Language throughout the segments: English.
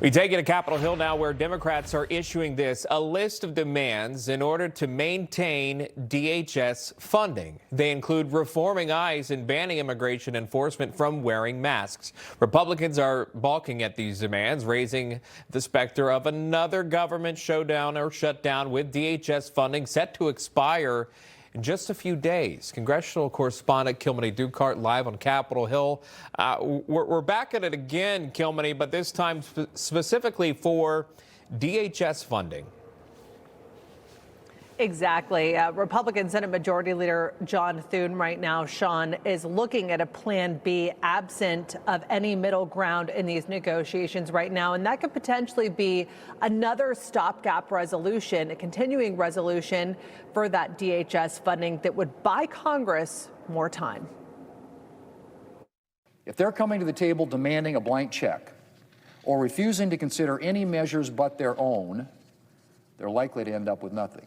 We take it to Capitol Hill now, where Democrats are issuing a list of demands in order to maintain DHS funding. They include reforming ICE and banning immigration enforcement from wearing masks. Republicans are balking at these demands, raising the specter of another government showdown or shutdown, with DHS funding set to expire in just a few days. Congressional correspondent Kilmeny Duchardt live on Capitol Hill. We're back at it again, Kilmeny, but this time specifically for DHS funding. Exactly. Republican Senate Majority Leader John Thune right now, Sean, is looking at a plan B absent of any middle ground in these negotiations right now. And that could potentially be another stopgap resolution, a continuing resolution for that DHS funding that would buy Congress more time. If they're coming to the table demanding a blank check or refusing to consider any measures but their own, they're likely to end up with nothing.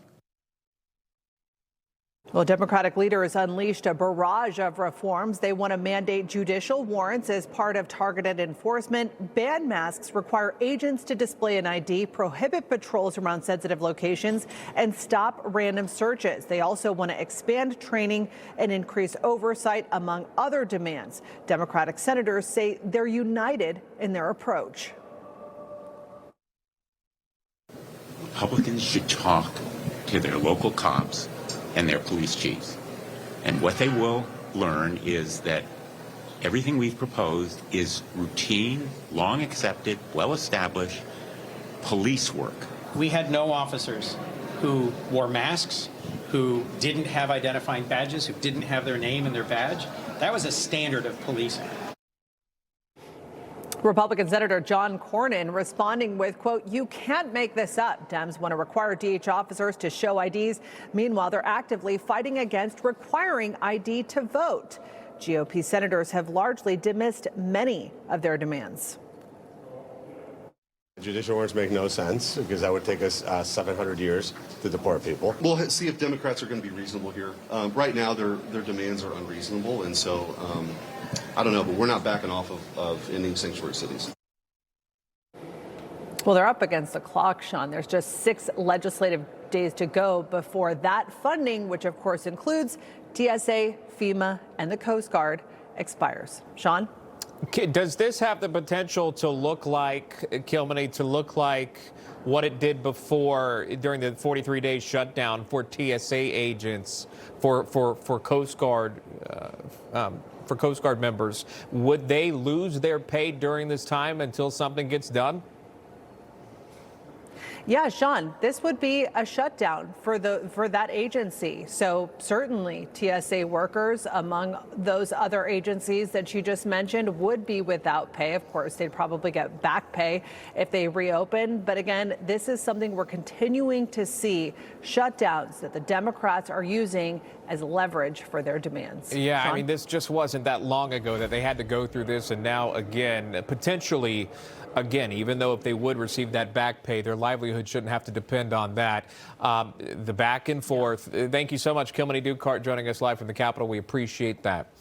Well, Democratic leaders unleashed a barrage of reforms. They want to mandate judicial warrants as part of targeted enforcement, ban masks, require agents to display an ID, prohibit patrols around sensitive locations, and stop random searches. They also want to expand training and increase oversight, among other demands. Democratic senators say they're united in their approach. Republicans should talk to their local cops and their police chiefs. And what they will learn is that everything we've proposed is routine, long accepted, well-established police work. We had no officers who wore masks, who didn't have identifying badges, who didn't have their name in their badge. That was a standard of policing. Republican Senator John Cornyn responding with, quote, "You can't make this up." Dems want to require DH officers to show IDs. Meanwhile, they're actively fighting against requiring ID to vote. GOP senators have largely dismissed many of their demands. Judicial warrants make no sense because that would take us 700 years to deport people. We'll see if Democrats are going to be reasonable here. Right now, their demands are unreasonable, and so I don't know, but we're not backing off of ending sanctuary cities. Well, they're up against the clock, Sean. There's just 6 legislative days to go before that funding, which of course includes TSA, FEMA, and the Coast Guard, expires. Sean? Does this have the potential to look like, Kilmeny, to look like what it did before during the 43-day shutdown for TSA agents, for Coast Guard, for Coast Guard members? Would they lose their pay during this time until something gets done? Yeah, Sean, this would be a shutdown for that agency. So certainly TSA workers, among those other agencies that you just mentioned, would be without pay. Of course, they'd probably get back pay if they reopen. But again, this is something we're continuing to see, shutdowns that the Democrats are using as leverage for their demands. Yeah, Sean? I mean, this just wasn't that long ago that they had to go through this, and now again, potentially again, even though if they would receive that back pay, their livelihood shouldn't have to depend on that. The back and forth. Thank you so much, Kilmeny Duchardt, joining us live from the Capitol. We appreciate that.